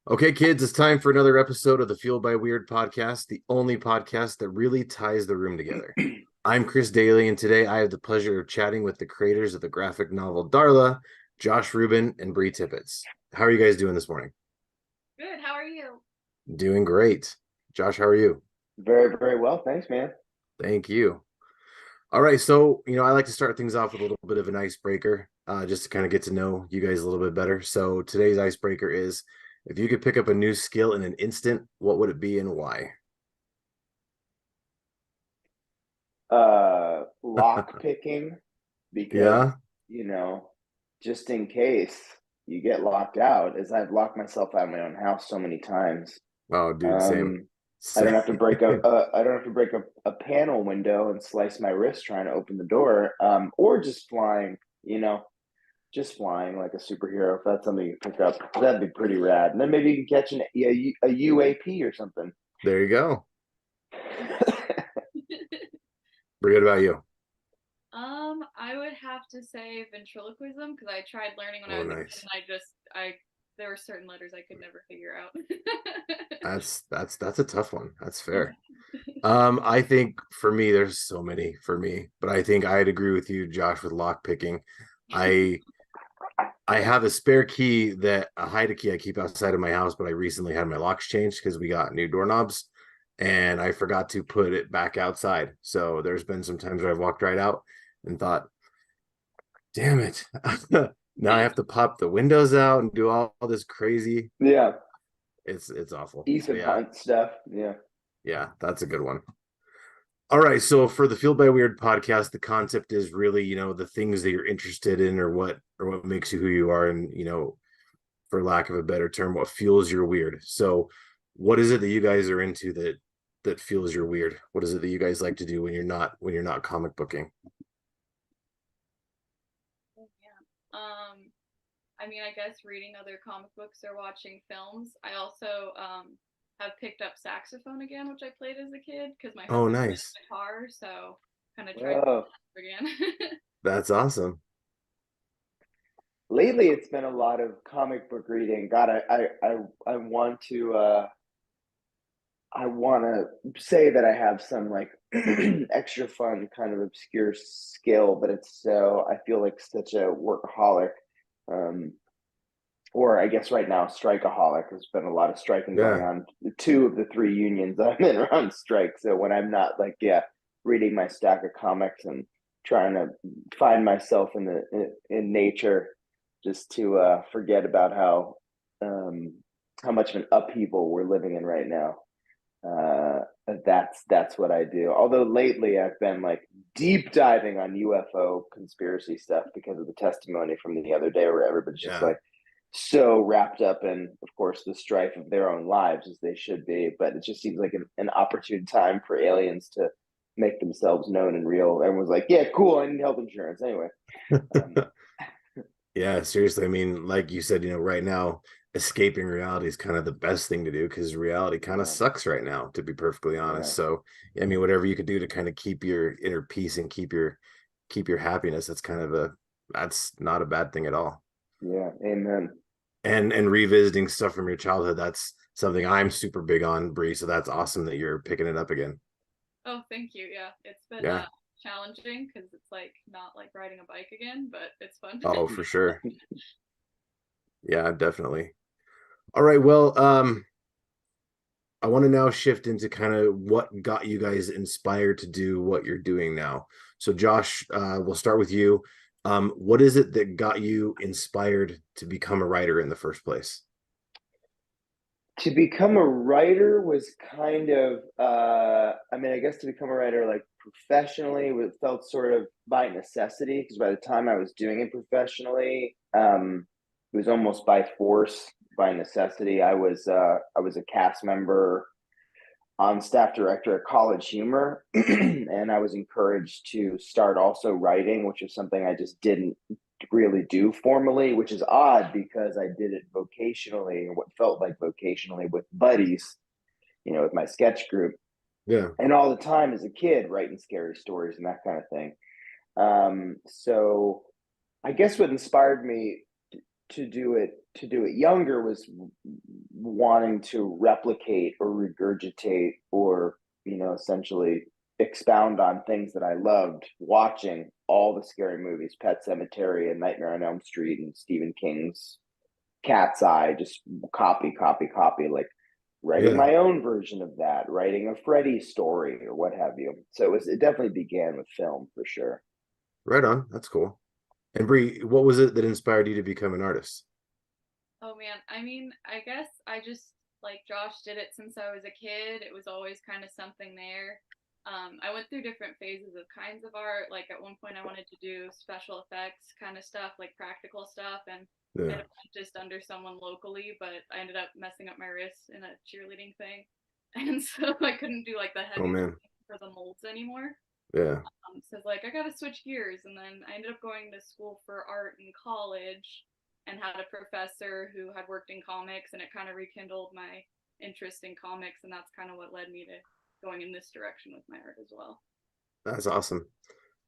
Okay, kids, it's time for another episode of the Fueled by Weird podcast, the only podcast that really ties the room together. I'm Chris Daly, and today I have the pleasure of chatting with the creators of the graphic novel Darla, Josh Ruben and Bri Tippets. How are you guys doing this morning? Good. How are you? Doing great. Josh, how are you? Very, very well. Thanks, man. Thank you. All right, so I like to start things off with a little bit of an icebreaker, just to kind of get to know you guys a little bit better. So today's icebreaker is, if you could pick up a new skill in an instant, what would it be and why? Lock picking because, Yeah. you know, just in case you get locked out, as I've locked myself out of my own house so many times. Oh, dude, same. Um, I don't Same. have to break I don't have to break a panel window and slice my wrist trying to open the door. Or just flying, just flying like a superhero. If that's something you pick up, that'd be pretty rad. And then maybe you can catch a UAP or something. There you go. Bri, what about you? I would have to say ventriloquism because I tried learning when I Oh, was a kid, nice. and there were certain letters I could never figure out. That's a tough one. That's fair. I think for me, there's so many for me, but I think I'd agree with you, Josh, with lock picking. I I have a spare key that a hide key I keep outside of my house, but I recently had my locks changed because we got new doorknobs and I forgot to put it back outside. So there's been some times where I've walked right out and thought, damn it. Now I have to pop the windows out and do all this crazy. Yeah, It's awful. So Ethan yeah, Hunt stuff. Yeah. yeah, that's a good one. All right, so for the Fueled by Weird podcast, the concept is really, the things that you're interested in or what makes you who you are, and for lack of a better term, what fuels your weird. So what is it that you guys are into that fuels your weird? What is it that you guys like to do when you're not comic booking? Oh, yeah. I mean, I guess reading other comic books or watching films. I also have picked up saxophone again, which I played as a kid because my Oh, husband plays nice. guitar, so kind of tried Oh, again. That's awesome. lately it's been a lot of comic book reading. God, I want to say that I have some like extra fun kind of obscure skill, but it's so I feel like such a workaholic. Um, or I guess right now strikeaholic. There's been a lot of striking going Yeah. on. Two of the three unions I'm in are on strike. So when I'm not like reading my stack of comics and trying to find myself in nature, just to forget about um, how much of an upheaval we're living in right now. Uh, that's what I do. Although lately I've been like deep diving on UFO conspiracy stuff because of the testimony from the other day, where everybody's just Yeah. like so wrapped up in, of course, the strife of their own lives as they should be. But it just seems like an opportune time for aliens to make themselves known and real. Everyone's like, "Yeah, cool. I need health insurance anyway." Um, Yeah, seriously. I mean, like you said, right now, escaping reality is kind of the best thing to do because reality kind of yeah, sucks right now, to be perfectly honest. yeah, So, I mean, whatever you could do to kind of keep your inner peace and keep your happiness, that's not a bad thing at all. yeah. Amen. And revisiting stuff from your childhood, that's something I'm super big on, Bree. So that's awesome that you're picking it up again. Oh, thank you. Yeah, it's been Yeah. challenging because it's like not like riding a bike again, but it's fun. Oh, for sure. Yeah, definitely. All right. Well, I want to now shift into kind of what got you guys inspired to do what you're doing now. So, Josh, we'll start with you. What is it that got you inspired to become a writer in the first place? To become a writer was kind of I mean, I guess to become a writer like professionally, it felt sort of by necessity, because by the time I was doing it professionally, it was almost by force, by necessity. I was a cast member, on staff director at College Humor, and I was encouraged to start also writing, which is something I just didn't really do formally, which is odd because I did it vocationally, or what felt like vocationally, with buddies, with my sketch group, Yeah. and all the time as a kid writing scary stories and that kind of thing. So I guess what inspired me to do it younger was wanting to replicate or regurgitate or, essentially expound on things that I loved watching all the scary movies, Pet Cemetery and Nightmare on Elm Street and Stephen King's Cat's Eye, just copy, like writing Yeah, my own version of that, writing a Freddy story or what have you. So it definitely began with film for sure. right on. That's cool. And Bri, what was it that inspired you to become an artist? Oh man, I mean, I guess I just like Josh did it since I was a kid. It was always kind of something there. I went through different phases of kinds of art. Like at one point, I wanted to do special effects kind of stuff, like practical stuff, and Yeah. kind of just under someone locally. But I ended up messing up my wrist in a cheerleading thing, and so I couldn't do like the Oh heavy man. for the molds anymore. Yeah. So like I gotta switch gears, and then I ended up going to school for art in college, and had a professor who had worked in comics, and it kind of rekindled my interest in comics, and that's kind of what led me to going in this direction with my art as well. That's awesome.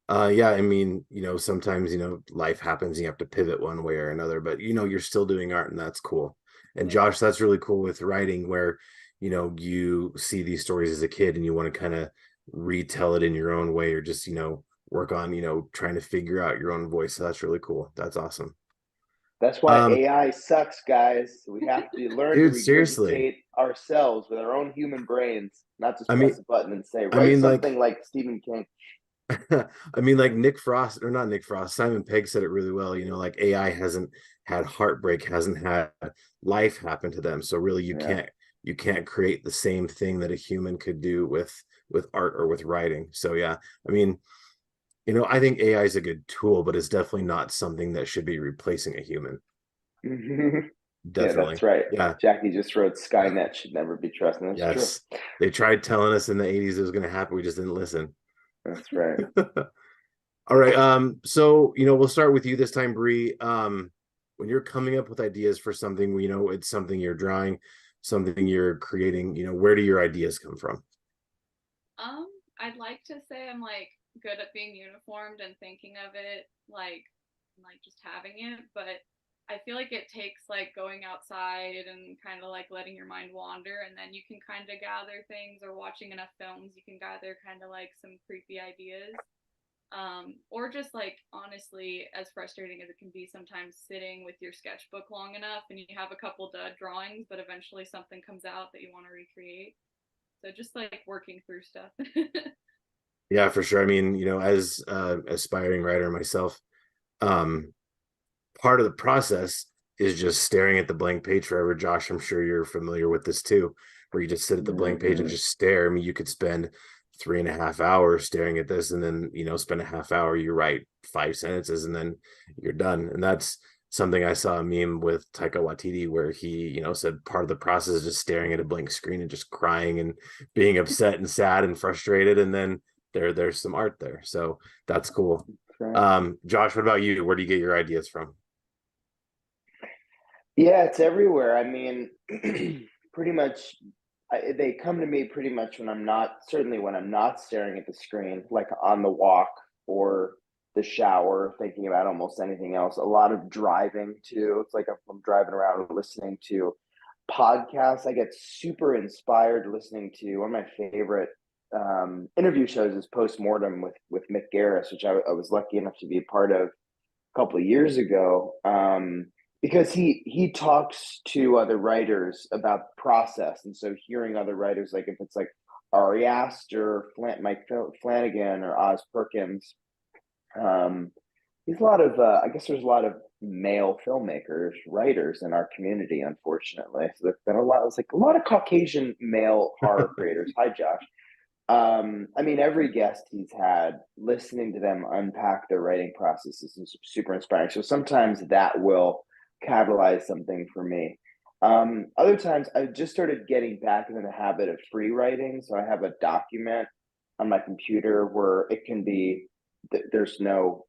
Yeah, I mean, sometimes, life happens and you have to pivot one way or another, but you're still doing art and that's cool. And Yeah. Josh, that's really cool with writing where, you see these stories as a kid and you want to kind of retell it in your own way or just, work on, trying to figure out your own voice. So that's really cool. That's awesome. That's why Um, AI sucks, guys. We have to learn to dude, seriously. regurgitate ourselves with our own human brains, not just I press mean, a button and say, I write mean, like, something like Stephen King. I mean, like Nick Frost, or not Nick Frost, Simon Pegg said it really well. Like AI hasn't had heartbreak, hasn't had life happen to them. So really, Yeah. you can't create the same thing that a human could do with art or with writing. So yeah, I mean, I think AI is a good tool, but it's definitely not something that should be replacing a human. Yeah, Definitely, that's right. yeah, Jackie just wrote Skynet should never be trusted. That's true. yes. They tried telling us in the '80s it was going to happen. We just didn't listen. That's right. All right. So we'll start with you this time, Bri. When you're coming up with ideas for something, it's something you're drawing, something you're creating, where do your ideas come from? Um, I'd like to say I'm like good at being uniformed and thinking of it like just having it, but I feel like it takes like going outside and kind of like letting your mind wander, and then you can kind of gather things, or watching enough films you can gather kind of like some creepy ideas. Or just like honestly, as frustrating as it can be sometimes, sitting with your sketchbook long enough and you have a couple dud drawings, but eventually something comes out that you want to recreate. So just like working through stuff. Yeah, for sure. I mean, as aspiring writer myself, um, part of the process is just staring at the blank page forever. Josh, I'm sure you're familiar with this too, where you just sit at the blank page and Mm-hmm. just stare. I mean, you could spend 3.5 hours staring at this and then, spend a half hour, you write 5 sentences and then you're done. And that's something I saw a meme with Taika Waititi where he, said part of the process is just staring at a blank screen and just crying and being upset and sad and frustrated. And then there's some art there. So that's cool. Right. Josh, what about you? Where do you get your ideas from? Yeah, it's everywhere. I mean, pretty much, they come to me pretty much certainly when I'm not staring at the screen, like on the walk or the shower, thinking about almost anything else. A lot of driving too. It's like if I'm driving around listening to podcasts. I get super inspired listening to one of my favorite interview shows is Postmortem with Mick Garris, which I was lucky enough to be a part of a couple of years ago, because he talks to other writers about the process, and so hearing other writers, like if it's like Ari Aster, Mike Flanagan, or Oz Perkins, there's a lot of I guess there's a lot of male filmmakers, writers in our community, unfortunately. So there's been a lot. It's like a lot of Caucasian male horror creators. Hi, Josh. I mean, every guest he's had, listening to them unpack their writing process is super inspiring. So sometimes that will catalyze something for me. Other times, I've just started getting back into the habit of free writing. So I have a document on my computer where it can be, there's no,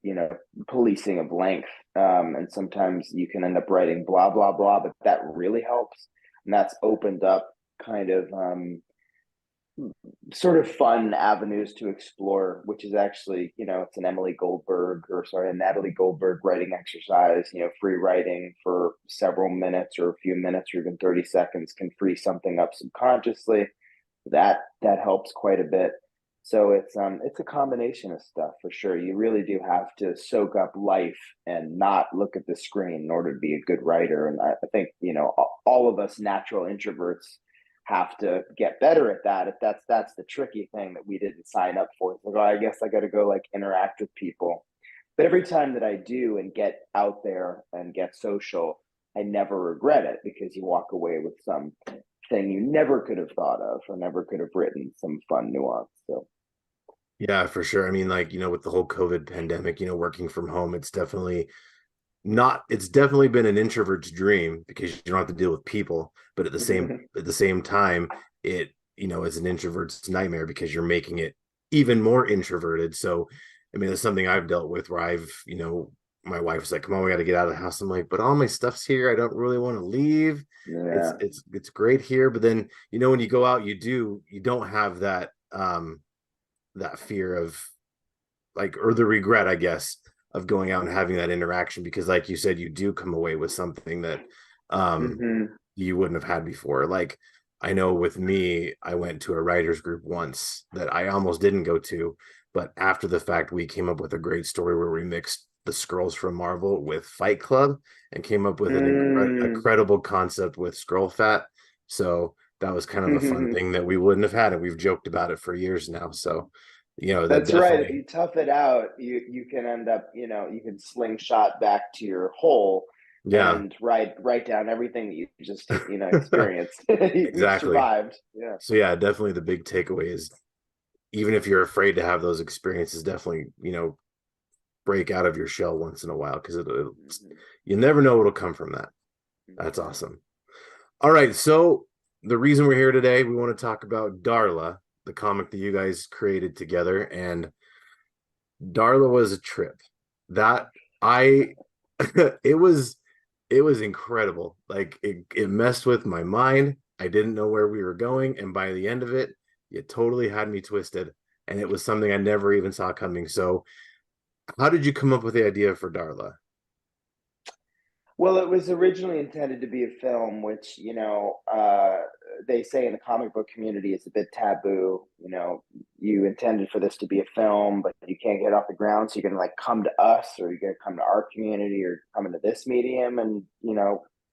policing of length. And sometimes you can end up writing blah, blah, blah, but that really helps. And that's opened up kind of, sort of fun avenues to explore, which is actually, it's an a Natalie Goldberg writing exercise. Free writing for several minutes or a few minutes or even 30 seconds can free something up subconsciously. That helps quite a bit. So it's a combination of stuff for sure. You really do have to soak up life and not look at the screen in order to be a good writer. And I think, all of us natural introverts have to get better at that. If that's the tricky thing that we didn't sign up for. It's like, oh, I guess I got to go like interact with people. But every time that I do and get out there and get social, I never regret it, because you walk away with some thing you never could have thought of or never could have written, some fun nuance. So Yeah, for sure. I mean, like, with the whole COVID pandemic, working from home, it's definitely been an introvert's dream because you don't have to deal with people, but at the same time, it, is an introvert's nightmare because you're making it even more introverted. So, I mean, that's something I've dealt with where my wife's like, come on, we got to get out of the house. I'm like, but all my stuff's here. I don't really want to leave. yeah. It's great here. But then, when you go out, you don't have that fear of, like, or the regret, I guess, of going out and having that interaction, because like you said, you do come away with something that Mm-hmm. you wouldn't have had before. Like, I know with me, I went to a writers group once that I almost didn't go to, but after the fact, we came up with a great story where we mixed the Skrulls from Marvel with Fight Club and came up with a credible concept with Skrull Fat. So that was kind of a fun thing that we wouldn't have had, and we've joked about it for years now. So, that That's right. If definitely, you tough it out, you can end up, you can slingshot back to your hole yeah. and write down everything that you just experienced. You Exactly. survived. Yeah. So yeah, definitely the big takeaway is, even if you're afraid to have those experiences, definitely, break out of your shell once in a while, because you never know what'll come from that. That's awesome. All right, so the reason we're here today, we want to talk about Darla, the comic that you guys created together, and Darla was a trip. That I it was incredible. Like, it messed with my mind. I didn't know where we were going, and by the end of it, it totally had me twisted, and it was something I never even saw coming. So, how did you come up with the idea for Darla? Well, it was originally intended to be a film, which, they say in the comic book community is a bit taboo. You intended for this to be a film, but you can't get it off the ground. So you're going to like come to us, or you're going to come to our community, or come into this medium and,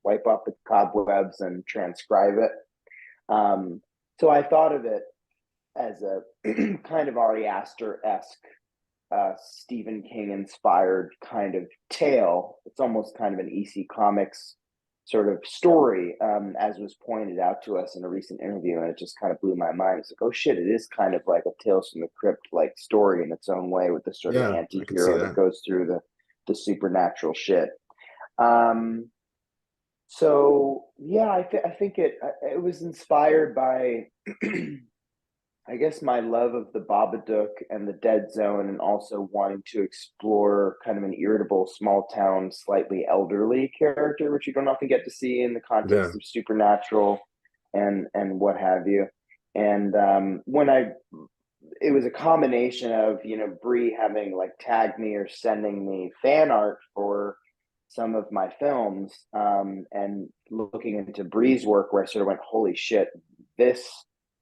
wipe off the cobwebs and transcribe it. So I thought of it as a kind of Ari Aster-esque, Stephen King inspired kind of tale. It's almost kind of an EC Comics sort of story, as was pointed out to us in a recent interview, and it just kind of blew my mind. It's like, oh shit, it is kind of like a Tales from the Crypt like story in its own way, with this sort of Yeah, I can see anti-hero that that. goes through the supernatural shit. Um, so yeah, I think it was inspired by I guess my love of the Babadook and the Dead Zone, and also wanting to explore kind of an irritable, small town, slightly elderly character, which you don't often get to see in the Yeah, context of supernatural and what have you. And it was a combination of Bri having like tagged me or sending me fan art for some of my films, and looking into Bri's work, where I sort of went, holy shit, this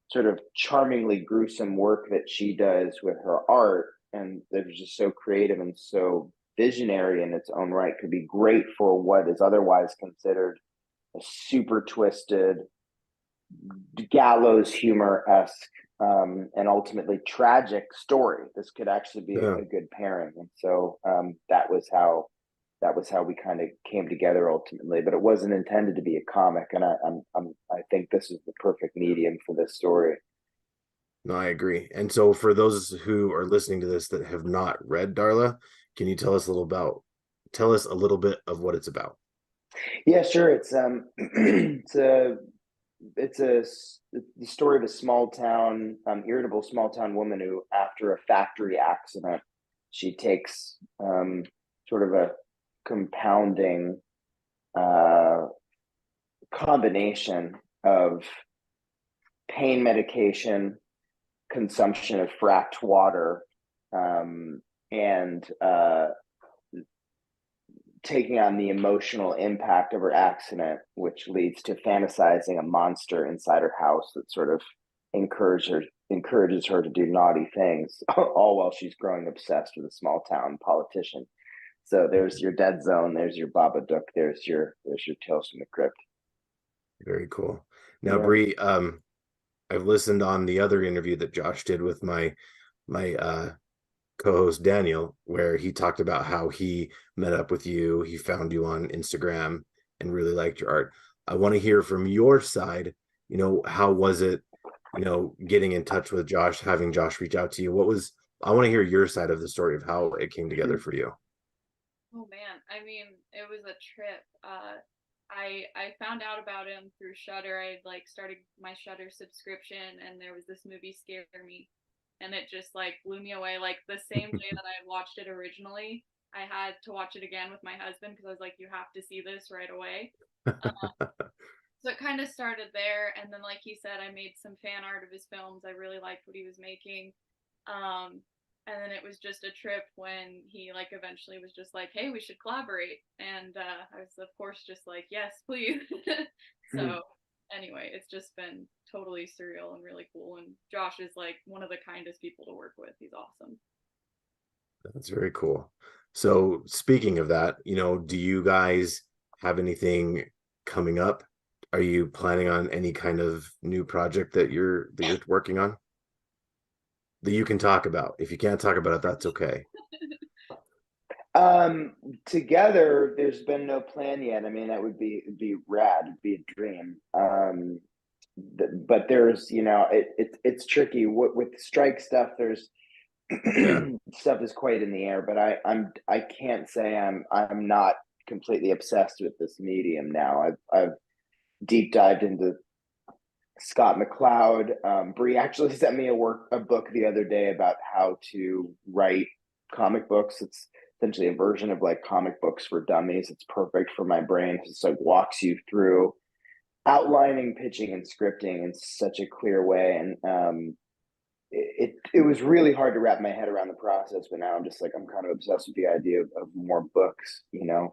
sort of charmingly gruesome work that she does with her art, and that is just so creative and so visionary in its own right, could be great for what is otherwise considered a super twisted, gallows humor-esque, and ultimately tragic story. This could actually be yeah. a good pairing. And so that was how we kind of came together ultimately. But it wasn't intended to be a comic, and I think this is the perfect medium for this story. No, I agree. And so, for those who are listening to this that have not read Darla, can you tell us a little bit of what it's about? Yeah, sure. It's it's the story of a small town, irritable small town woman who, after a factory accident, she takes sort of a compounding uh, combination of pain medication, consumption of fracked water, and taking on the emotional impact of her accident, which leads to fantasizing a monster inside her house that sort of encourages her to do naughty things, all while she's growing obsessed with a small town politician. So there's your Dead Zone, there's your Babadook, there's your Tales from the Crypt. Very cool. Now, Yeah. Bri, I've listened on the other interview that Josh did with my co-host Daniel, where he talked about how he met up with you, he found you on Instagram and really liked your art. I want to hear from your side, how was it, getting in touch with Josh, having Josh reach out to you? I want to hear your side of the story of how it came together for you. Oh man, I mean, it was a trip. I found out about him through Shudder. I like started my Shudder subscription, and there was this movie, Scare Me, and it just like blew me away. Like the same day that I watched it originally, I had to watch it again with my husband because I was like, you have to see this right away. So it kind of started there, and then like he said, I made some fan art of his films. I really liked what he was making. And then it was just a trip when he like eventually was just like, hey, we should collaborate. And I was of course just like, yes, please. So anyway, it's just been totally surreal and really cool. And Josh is like one of the kindest people to work with. He's awesome. That's very cool. So speaking of that, do you guys have anything coming up? Are you planning on any kind of new project that you're working on that you can talk about? If you can't talk about it, that's okay. Together, there's been no plan yet. I mean, that would be rad, it'd be a dream. But there's, it's tricky with strike stuff. There's stuff is quite in the air, but I can't say I'm not completely obsessed with this medium now. I've deep dived into Scott McCloud. Bri actually sent me a book the other day about how to write comic books. It's essentially a version of like comic books for dummies. It's perfect for my brain. It's like walks you through outlining, pitching, and scripting in such a clear way. And it was really hard to wrap my head around the process, but now I'm just like, I'm kind of obsessed with the idea of more books,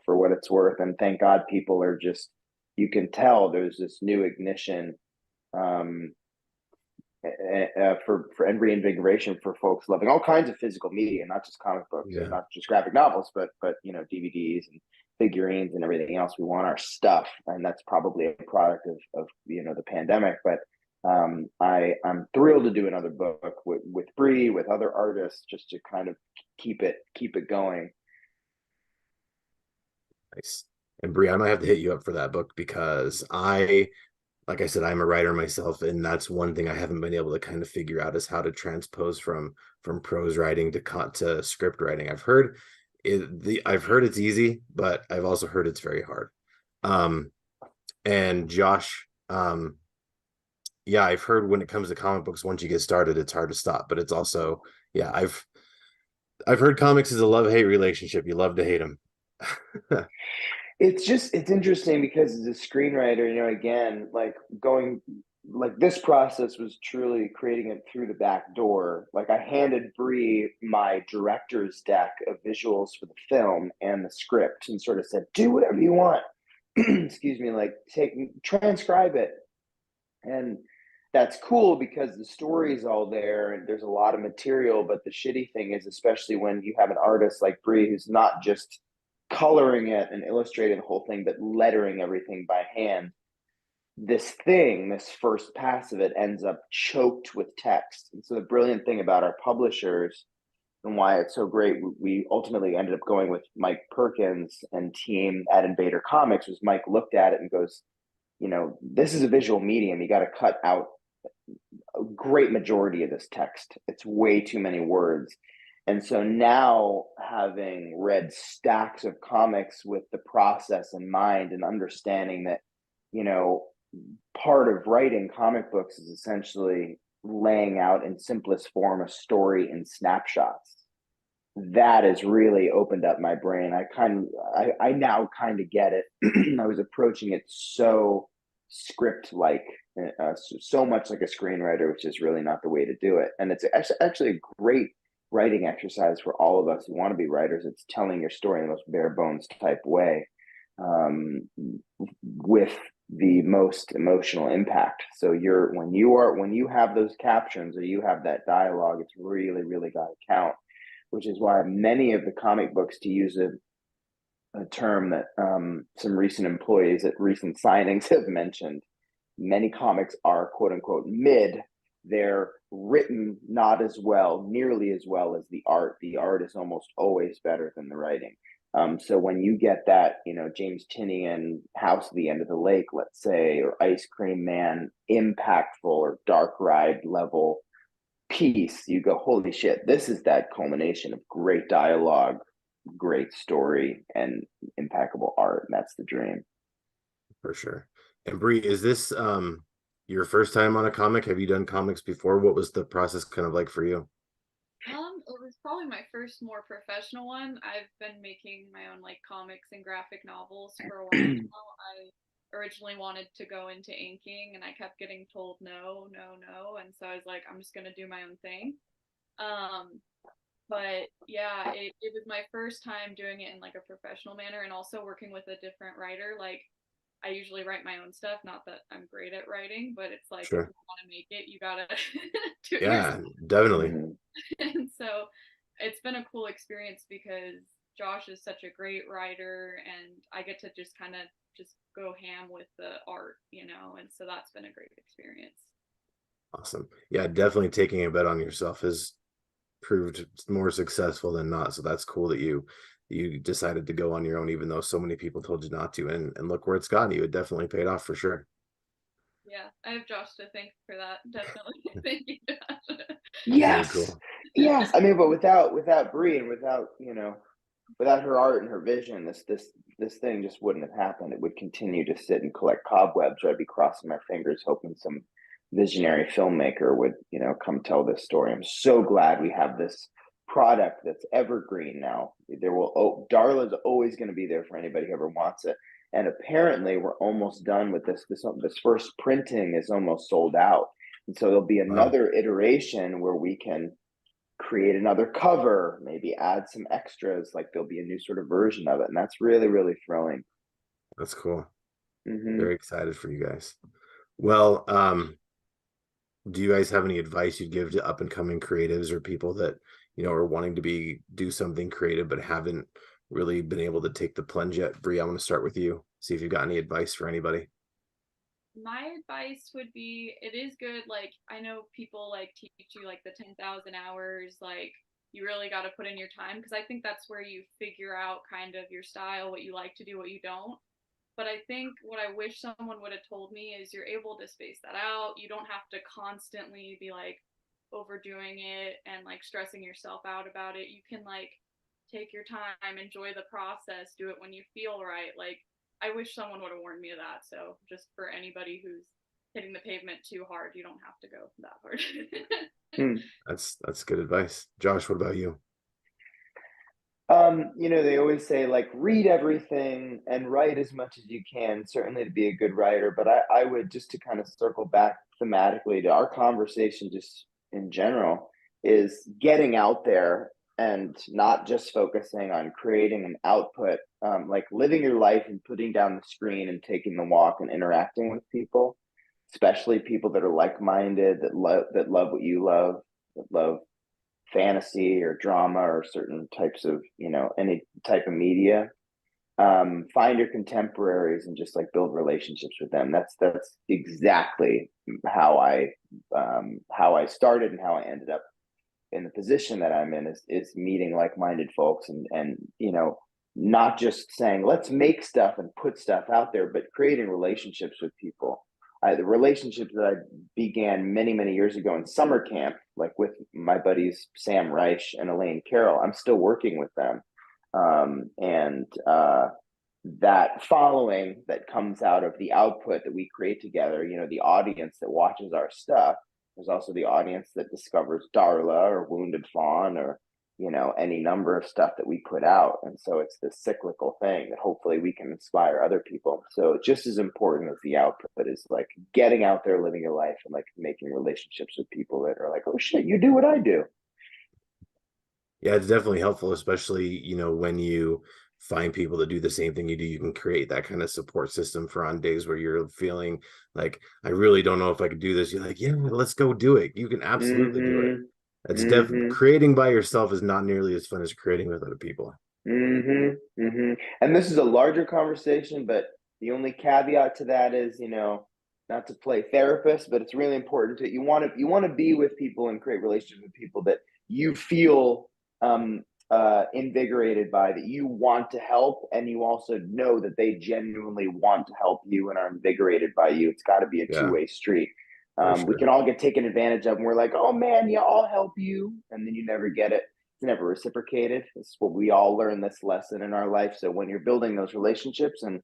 for what it's worth. And thank God people are just, you can tell there's this new ignition for and reinvigoration for folks loving all kinds of physical media, not just comic books, and not just graphic novels, but DVDs and figurines and everything else. We want our stuff, and that's probably a product of the pandemic. But I'm thrilled to do another book with Bri, with other artists, just to kind of keep it going. Nice. And Bri, I might have to hit you up for that book because like I said, I'm a writer myself, and that's one thing I haven't been able to kind of figure out is how to transpose from prose writing to script writing. I've heard it's easy, but I've also heard it's very hard. And Josh, yeah, I've heard when it comes to comic books, once you get started, it's hard to stop. But it's also, yeah, I've heard comics is a love-hate relationship. You love to hate them. It's interesting because as a screenwriter, again, like this process was truly creating it through the back door. Like I handed Bri my director's deck of visuals for the film and the script and sort of said, do whatever you want. Excuse me, like transcribe it. And that's cool because the story's all there and there's a lot of material. But the shitty thing is, especially when you have an artist like Bri who's not just coloring it and illustrating the whole thing, but lettering everything by hand, this first pass of it ends up choked with text. And so the brilliant thing about our publishers and why it's so great, we ultimately ended up going with Mike Perkins and team at Invader Comics, was Mike looked at it and goes, this is a visual medium. You got to cut out a great majority of this text. It's way too many words. And so now, having read stacks of comics with the process in mind and understanding that, part of writing comic books is essentially laying out in simplest form a story in snapshots. That has really opened up my brain. I now kind of get it. I was approaching it so script-like so much like a screenwriter, which is really not the way to do it. And it's actually a great writing exercise for all of us who want to be writers. It's telling your story in the most bare bones type way, with the most emotional impact. So when you have those captions or you have that dialogue, it's really, really got to count, which is why many of the comic books, to use a term that some recent employees at recent signings have mentioned, many comics are quote unquote mid. They're written not as well, nearly as well as the art. The art is almost always better than the writing. So when you get that, James Tinian House at the End of the Lake, let's say, or Ice Cream Man, impactful or Dark Ride level piece, you go, holy shit, this is that culmination of great dialogue, great story, and impeccable art. And that's the dream. For sure. And Bri, is this your first time on a comic? Have you done comics before? What was the process kind of like for you? It was probably my first more professional one. I've been making my own like comics and graphic novels for a while now. I originally wanted to go into inking and I kept getting told no, no, no. And so I was like, I'm just gonna do my own thing. Um, but yeah, it was my first time doing it in like a professional manner and also working with a different writer. Like I usually write my own stuff, not that I'm great at writing, but it's like if Sure. you want to make it, you gotta do it yourself. Yeah, definitely. Mm-hmm. And so it's been a cool experience because Josh is such a great writer and I get to just kind of just go ham with the art, and so that's been a great experience. Awesome. Yeah, definitely taking a bet on yourself has proved more successful than not. So that's cool that you decided to go on your own, even though so many people told you not to. And look where it's gotten you. It definitely paid off for sure. Yeah, I have Josh to thank for that. Definitely. Thank you, Josh. Very Yes, cool. yes. I mean, but without Bri and without her art and her vision, this thing just wouldn't have happened. It would continue to sit and collect cobwebs. Or I'd be crossing my fingers, hoping some visionary filmmaker would, come tell this story. I'm so glad we have this product that's evergreen now. Darla's always going to be there for anybody who ever wants it. And apparently, we're almost done with this. This first printing is almost sold out, and so there'll be Wow, another iteration where we can create another cover, maybe add some extras, like there'll be a new sort of version of it. And that's really, really thrilling. that's cool. Mm-hmm. Very excited for you guys. Well, do you guys have any advice you'd give to up and coming creatives or people that, are wanting to do something creative but haven't really been able to take the plunge yet? Bri, I'm going to start with you. See if you've got any advice for anybody. My advice would be it is good. Like, I know people like teach you like the 10,000 hours, like, you really got to put in your time because I think that's where you figure out kind of your style, what you like to do, what you don't. But I think what I wish someone would have told me is you're able to space that out. You don't have to constantly be like overdoing it and like stressing yourself out about it. You can like take your time, enjoy the process, do it when you feel right. Like, I wish someone would have warned me of that. So, just for anybody who's hitting the pavement too hard, you don't have to go that hard. That's good advice. Josh, what about you? They always say like read everything and write as much as you can, certainly to be a good writer. But I would, just to kind of circle back thematically to our conversation, just in general, is getting out there and not just focusing on creating an output, like living your life and putting down the screen and taking the walk and interacting with people, especially people that are like-minded, that love what you love, that love fantasy or drama or certain types of, any type of media. Find your contemporaries and just like build relationships with them. That's exactly how I started and how I ended up in the position that I'm in, is meeting like-minded folks, and not just saying let's make stuff and put stuff out there, but creating relationships with people. The relationships that I began many, many years ago in summer camp, like with my buddies Sam Reich and Elaine Carroll, I'm still working with them. And that following that comes out of the output that we create together, the audience that watches our stuff, there's also the audience that discovers Darla or Wounded Fawn or you know, any number of stuff that we put out. And so it's this cyclical thing that hopefully we can inspire other people. So just as important as the output is like getting out there, living your life, and like making relationships with people that are like, oh shit, you do what I do. Yeah, it's definitely helpful, especially, you know, when you find people that do the same thing you do. You can create that kind of support system for on days where you're feeling like, I really don't know if I could do this. You're like, yeah, let's go do it. You can absolutely do it. Mm-hmm. It's Mm-hmm. creating by yourself is not nearly as fun as creating with other people. Mm-hmm. Mm-hmm. And this is a larger conversation, but the only caveat to that is, you know, not to play therapist, but it's really important to you want to be with people and create relationships with people that you feel invigorated by, that you want to help, and you also know that they genuinely want to help you and are invigorated by you. It's got to be a Yeah, two-way street. for We sure. can all get taken advantage of, and we're like, oh man, yeah, I'll help you, and then you never get it. It's never reciprocated. It's what we all learn this lesson in our life. So when you're building those relationships and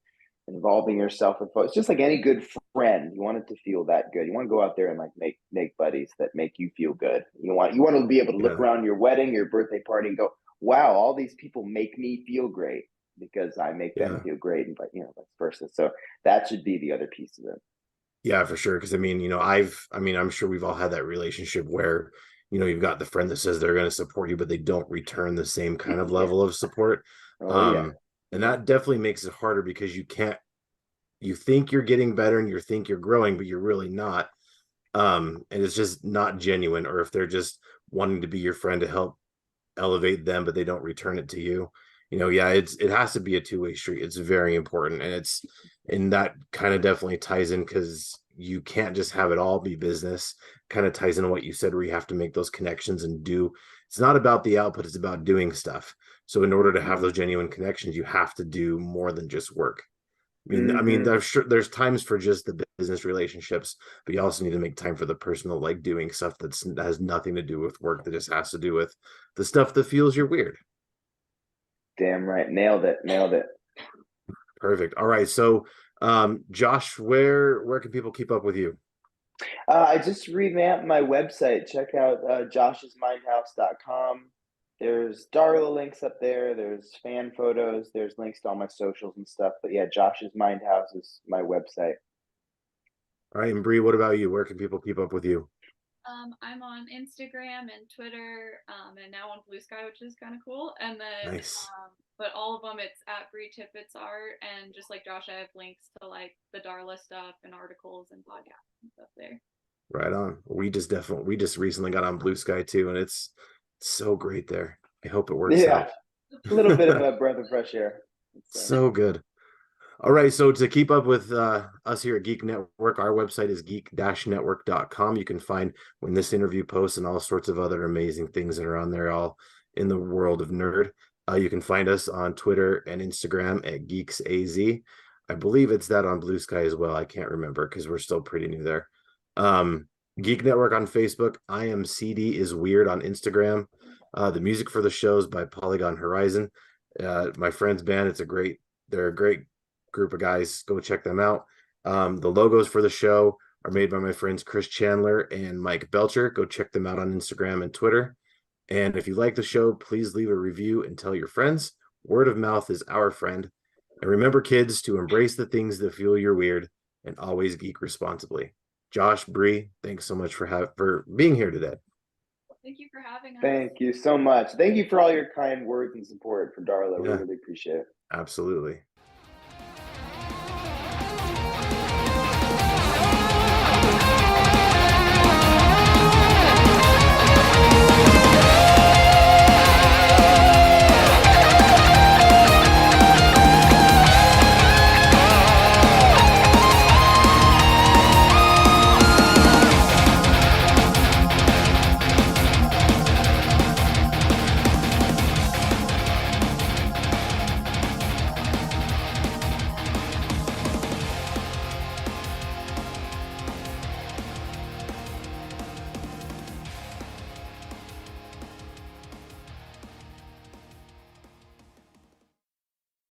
involving yourself with folks, just like any good friend, you want it to feel that good. You want to go out there and like make buddies that make you feel good. You want to be able to look Yeah. around your wedding, your birthday party, and go, wow, all these people make me feel great because I make them Yeah. feel great, and but you know, vice versa. So that should be the other piece of it. Yeah, for sure. Because I mean, you know, I'm sure we've all had that relationship where, you know, you've got the friend that says they're going to support you, but they don't return the same kind of Yeah. level of support. Oh yeah. Um, and that definitely makes it harder because you think you're getting better and you think you're growing, but you're really not. And it's just not genuine, or if they're just wanting to be your friend to help elevate them, but they don't return it to you. You know, yeah, it has to be a two-way street. It's very important. And that kind of definitely ties in because you can't just have it all be business. Kind of ties into what you said, where you have to make those connections and do. It's not about the output, it's about doing stuff. So in order to have Mm-hmm. those genuine connections, you have to do more than just work. I mean, Mm-hmm. there's times for just the business relationships, but you also need to make time for the personal, like doing stuff that has nothing to do with work, that just has to do with the stuff that feels you're weird. Damn right. Nailed it. Nailed it. Perfect. All right. So, Josh, where can people keep up with you? I just revamped my website. Check out joshsmindhouse.com. There's Darla links up there. There's fan photos. There's links to all my socials and stuff. But yeah, Josh's Mind House is my website. All right, and Bree, what about you? Where can people keep up with you? I'm on Instagram and Twitter, and now on Blue Sky, which is kind of cool. And then, Nice. but all of them, it's at Bri Tippets art. And just like Josh, I have links to like the Darla stuff and articles and podcasts and stuff there. Right on. We just recently got on Blue Sky too, and it's so great there. I hope it works Yeah, out. a little bit of a breath of fresh air. So good. All right, so to keep up with us here at Geek Network, our website is geek-network.com. You can find when this interview posts and all sorts of other amazing things that are on there, all in the world of nerd. You can find us on Twitter and Instagram at GeeksAZ. I believe it's that on Blue Sky as well. I can't remember because we're still pretty new there. Um, Geek Network on Facebook. I am CD is weird on Instagram. The music for the shows by Polygon Horizon. My friend's band. They're a great group of guys. Go check them out. The logos for the show are made by my friends Chris Chandler and Mike Belcher. Go check them out on Instagram and Twitter. And if you like the show, please leave a review and tell your friends. Word of mouth is our friend. And remember, kids, to embrace the things that feel you're weird and always geek responsibly. Josh, Bree, thanks so much for being here today. Thank you for having us. Thank you so much. Thank you for all your kind words and support for Darla. We Yeah, really appreciate it. absolutely.